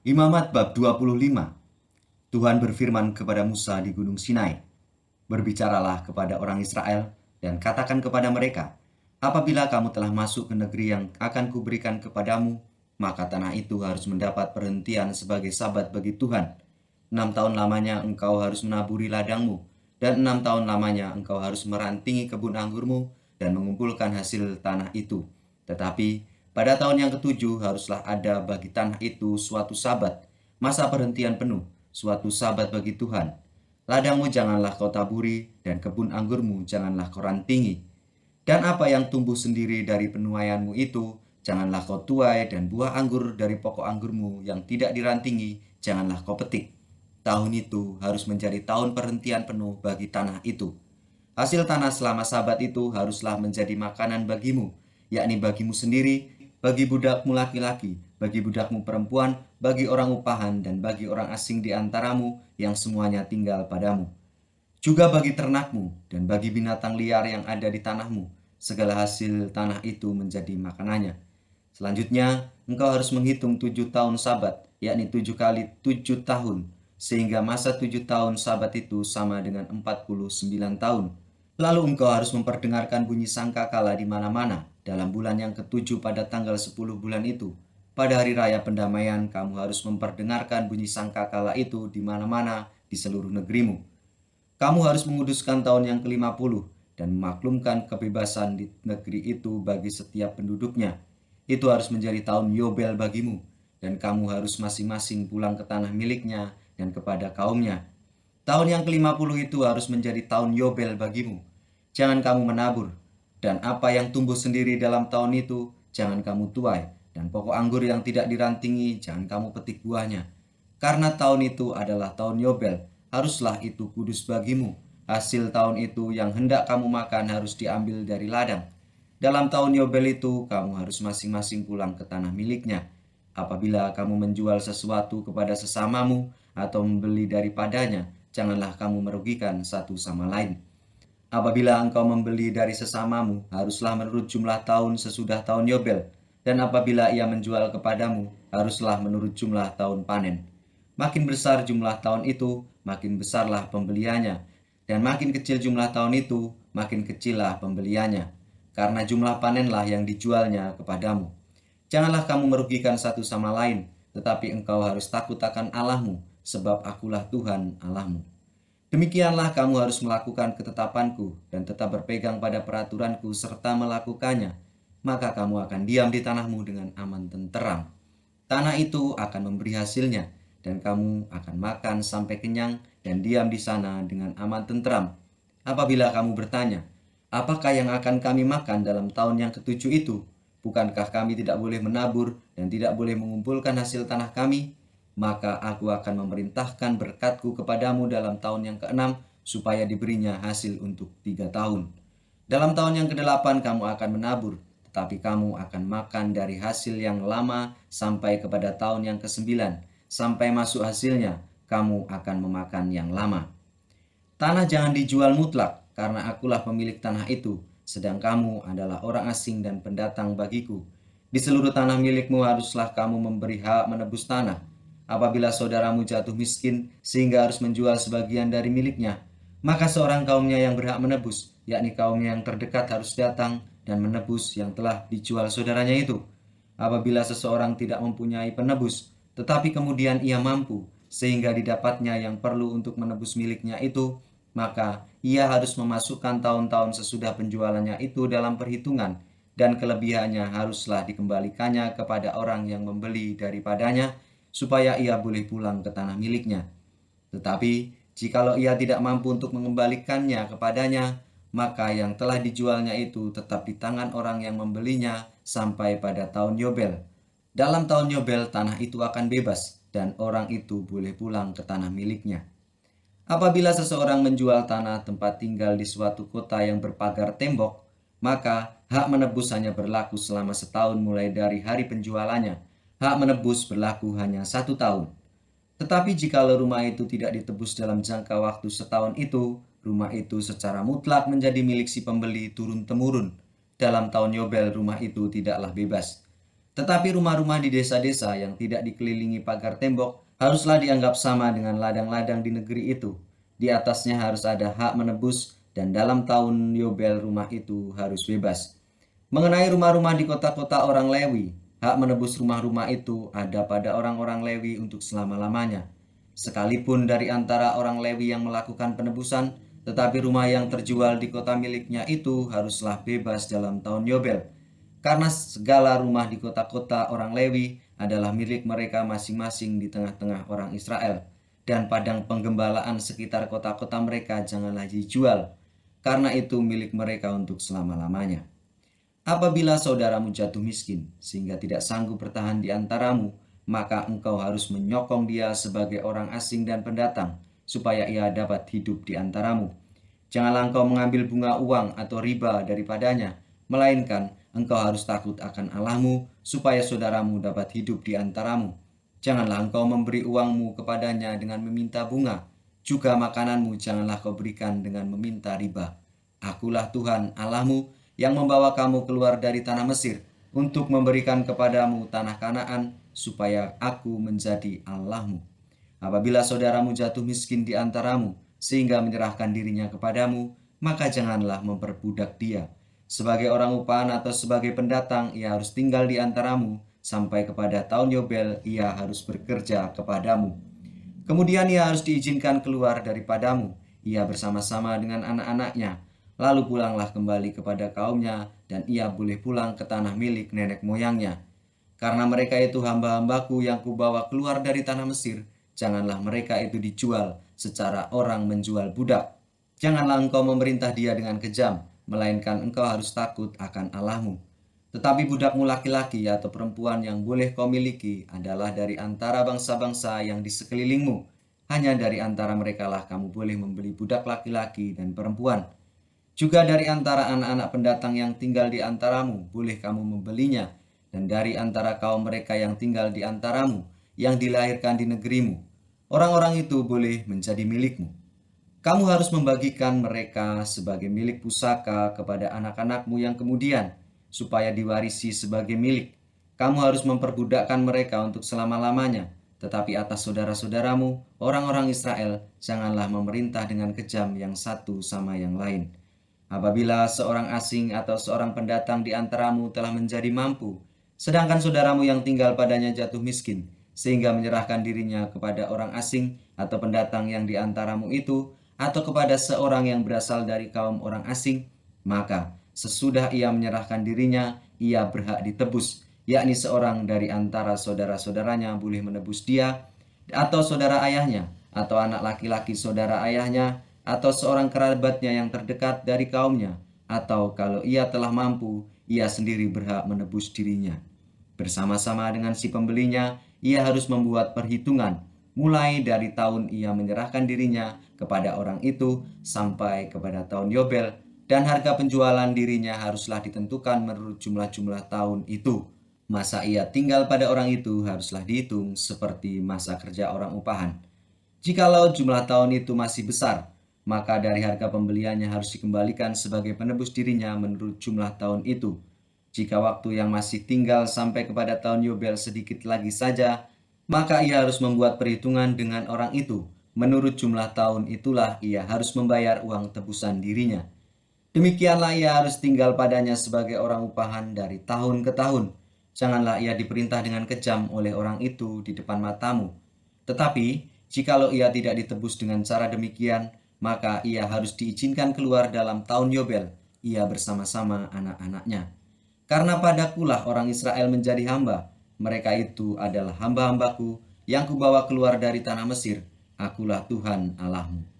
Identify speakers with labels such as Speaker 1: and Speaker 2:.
Speaker 1: Imamat bab 25. Tuhan berfirman kepada Musa di Gunung Sinai, "Berbicaralah kepada orang Israel dan katakan kepada mereka, apabila kamu telah masuk ke negeri yang akan kuberikan kepadamu, maka tanah itu harus mendapat perhentian sebagai sabat bagi Tuhan. 6 tahun lamanya engkau harus menaburi ladangmu, dan 6 tahun lamanya engkau harus merantingi kebun anggurmu dan mengumpulkan hasil tanah itu. Tetapi pada tahun yang ketujuh haruslah ada bagi tanah itu suatu sabat, masa perhentian penuh, suatu sabat bagi Tuhan. Ladangmu janganlah kau taburi, dan kebun anggurmu janganlah kau rantingi. Dan apa yang tumbuh sendiri dari penuaianmu itu, janganlah kau tuai, dan buah anggur dari pokok anggurmu yang tidak dirantingi, janganlah kau petik. Tahun itu harus menjadi tahun perhentian penuh bagi tanah itu. Hasil tanah selama sabat itu haruslah menjadi makanan bagimu, yakni bagimu sendiri, bagi budakmu laki-laki, bagi budakmu perempuan, bagi orang upahan, dan bagi orang asing di antaramu yang semuanya tinggal padamu. Juga bagi ternakmu dan bagi binatang liar yang ada di tanahmu, segala hasil tanah itu menjadi makanannya. Selanjutnya, engkau harus menghitung 7 tahun sabat, yakni 7 kali 7 tahun, sehingga masa 7 tahun sabat itu sama dengan 49 tahun. Lalu engkau harus memperdengarkan bunyi sangkakala di mana-mana dalam bulan yang ketujuh pada tanggal 10 bulan itu. Pada hari raya pendamaian, kamu harus memperdengarkan bunyi sangkakala itu di mana-mana di seluruh negerimu. Kamu harus menguduskan tahun yang ke-50 dan memaklumkan kebebasan di negeri itu bagi setiap penduduknya. Itu harus menjadi tahun Yobel bagimu, dan kamu harus masing-masing pulang ke tanah miliknya dan kepada kaumnya. Tahun yang ke-50 itu harus menjadi tahun Yobel bagimu. Jangan kamu menabur, dan apa yang tumbuh sendiri dalam tahun itu jangan kamu tuai, dan pokok anggur yang tidak dirantingi jangan kamu petik buahnya. Karena tahun itu adalah tahun Yobel, haruslah itu kudus bagimu. Hasil tahun itu yang hendak kamu makan harus diambil dari ladang. Dalam tahun Yobel itu kamu harus masing-masing pulang ke tanah miliknya. Apabila kamu menjual sesuatu kepada sesamamu atau membeli daripadanya, janganlah kamu merugikan satu sama lain. Apabila engkau membeli dari sesamamu, haruslah menurut jumlah tahun sesudah tahun Yobel. Dan apabila ia menjual kepadamu, haruslah menurut jumlah tahun panen. Makin besar jumlah tahun itu, makin besarlah pembeliannya. Dan makin kecil jumlah tahun itu, makin kecillah pembeliannya. Karena jumlah panenlah yang dijualnya kepadamu. Janganlah kamu merugikan satu sama lain, tetapi engkau harus takut akan Allahmu, sebab akulah Tuhan Allahmu. Demikianlah kamu harus melakukan ketetapanku dan tetap berpegang pada peraturanku serta melakukannya, maka kamu akan diam di tanahmu dengan aman tenteram. Tanah itu akan memberi hasilnya, dan kamu akan makan sampai kenyang dan diam di sana dengan aman tenteram. Apabila kamu bertanya, apakah yang akan kami makan dalam tahun yang ketujuh itu? Bukankah kami tidak boleh menabur dan tidak boleh mengumpulkan hasil tanah kami? Maka aku akan memerintahkan berkatku kepadamu dalam tahun yang keenam, supaya diberinya hasil untuk 3 tahun. Dalam tahun yang kedelapan kamu akan menabur, tetapi kamu akan makan dari hasil yang lama sampai kepada tahun yang kesembilan. Sampai masuk hasilnya, kamu akan memakan yang lama. Tanah jangan dijual mutlak, karena akulah pemilik tanah itu, sedang kamu adalah orang asing dan pendatang bagiku. Di seluruh tanah milikmu haruslah kamu memberi hak menebus tanah. Apabila saudaramu jatuh miskin sehingga harus menjual sebagian dari miliknya, maka seorang kaumnya yang berhak menebus, yakni kaumnya yang terdekat, harus datang dan menebus yang telah dijual saudaranya itu. Apabila seseorang tidak mempunyai penebus, tetapi kemudian ia mampu, sehingga didapatnya yang perlu untuk menebus miliknya itu, maka ia harus memasukkan tahun-tahun sesudah penjualannya itu dalam perhitungan, dan kelebihannya haruslah dikembalikannya kepada orang yang membeli daripadanya, supaya ia boleh pulang ke tanah miliknya. Tetapi jikalau ia tidak mampu untuk mengembalikannya kepadanya, maka yang telah dijualnya itu tetap di tangan orang yang membelinya sampai pada tahun Yobel. Dalam tahun Yobel tanah itu akan bebas, dan orang itu boleh pulang ke tanah miliknya. Apabila seseorang menjual tanah tempat tinggal di suatu kota yang berpagar tembok, maka hak menebus hanya berlaku selama setahun mulai dari hari penjualannya. Hak menebus berlaku hanya 1 tahun. Tetapi jikalau rumah itu tidak ditebus dalam jangka waktu setahun itu, rumah itu secara mutlak menjadi milik si pembeli turun-temurun. Dalam tahun Yobel rumah itu tidaklah bebas. Tetapi rumah-rumah di desa-desa yang tidak dikelilingi pagar tembok haruslah dianggap sama dengan ladang-ladang di negeri itu. Di atasnya harus ada hak menebus dan dalam tahun Yobel rumah itu harus bebas. Mengenai rumah-rumah di kota-kota orang Lewi, hak menebus rumah-rumah itu ada pada orang-orang Lewi untuk selama-lamanya. Sekalipun dari antara orang Lewi yang melakukan penebusan, tetapi rumah yang terjual di kota miliknya itu haruslah bebas dalam tahun Yobel. Karena segala rumah di kota-kota orang Lewi adalah milik mereka masing-masing di tengah-tengah orang Israel. Dan padang penggembalaan sekitar kota-kota mereka janganlah dijual, karena itu milik mereka untuk selama-lamanya. Apabila saudaramu jatuh miskin sehingga tidak sanggup bertahan di antaramu, maka engkau harus menyokong dia sebagai orang asing dan pendatang, supaya ia dapat hidup di antaramu. Janganlah engkau mengambil bunga uang atau riba daripadanya, melainkan engkau harus takut akan Allahmu, supaya saudaramu dapat hidup di antaramu. Janganlah engkau memberi uangmu kepadanya dengan meminta bunga, juga makananmu janganlah kau berikan dengan meminta riba. Akulah Tuhan Allahmu yang membawa kamu keluar dari tanah Mesir untuk memberikan kepadamu tanah Kanaan, supaya aku menjadi Allahmu. Apabila saudaramu jatuh miskin di antaramu, sehingga menyerahkan dirinya kepadamu, maka janganlah memperbudak dia. Sebagai orang upahan atau sebagai pendatang, ia harus tinggal di antaramu, sampai kepada tahun Yobel ia harus bekerja kepadamu. Kemudian ia harus diizinkan keluar daripadamu, ia bersama-sama dengan anak-anaknya. Lalu pulanglah kembali kepada kaumnya, dan ia boleh pulang ke tanah milik nenek moyangnya. Karena mereka itu hamba-hambaku yang kubawa keluar dari tanah Mesir, janganlah mereka itu dijual secara orang menjual budak. Janganlah engkau memerintah dia dengan kejam, melainkan engkau harus takut akan Allahmu. Tetapi budakmu laki-laki atau perempuan yang boleh kau miliki adalah dari antara bangsa-bangsa yang di sekelilingmu. Hanya dari antara merekalah kamu boleh membeli budak laki-laki dan perempuan. Juga dari antara anak-anak pendatang yang tinggal di antaramu, boleh kamu membelinya. Dan dari antara kaum mereka yang tinggal di antaramu, yang dilahirkan di negerimu, orang-orang itu boleh menjadi milikmu. Kamu harus membagikan mereka sebagai milik pusaka kepada anak-anakmu yang kemudian, supaya diwarisi sebagai milik. Kamu harus memperbudakkan mereka untuk selama-lamanya. Tetapi atas saudara-saudaramu, orang-orang Israel, janganlah memerintah dengan kejam yang satu sama yang lain. Apabila seorang asing atau seorang pendatang di antaramu telah menjadi mampu, sedangkan saudaramu yang tinggal padanya jatuh miskin, sehingga menyerahkan dirinya kepada orang asing atau pendatang yang di antaramu itu, atau kepada seorang yang berasal dari kaum orang asing, maka sesudah ia menyerahkan dirinya, ia berhak ditebus, yakni seorang dari antara saudara-saudaranya boleh menebus dia, atau saudara ayahnya, atau anak laki-laki saudara ayahnya, atau seorang kerabatnya yang terdekat dari kaumnya, atau kalau ia telah mampu, ia sendiri berhak menebus dirinya. Bersama-sama dengan si pembelinya, ia harus membuat perhitungan, mulai dari tahun ia menyerahkan dirinya kepada orang itu sampai kepada tahun Yobel, dan harga penjualan dirinya haruslah ditentukan menurut jumlah-jumlah tahun itu. Masa ia tinggal pada orang itu haruslah dihitung seperti masa kerja orang upahan. Jikalau jumlah tahun itu masih besar, maka dari harga pembeliannya harus dikembalikan sebagai penebus dirinya menurut jumlah tahun itu. Jika waktu yang masih tinggal sampai kepada tahun Yobel sedikit lagi saja, maka ia harus membuat perhitungan dengan orang itu. Menurut jumlah tahun itulah ia harus membayar uang tebusan dirinya. Demikianlah ia harus tinggal padanya sebagai orang upahan dari tahun ke tahun. Janganlah ia diperintah dengan kejam oleh orang itu di depan matamu. Tetapi, jikalau ia tidak ditebus dengan cara demikian, maka ia harus diizinkan keluar dalam tahun Yobel, ia bersama-sama anak-anaknya. Karena padakulah orang Israel menjadi hamba, mereka itu adalah hamba-hambaku yang kubawa keluar dari tanah Mesir. Akulah Tuhan Allahmu.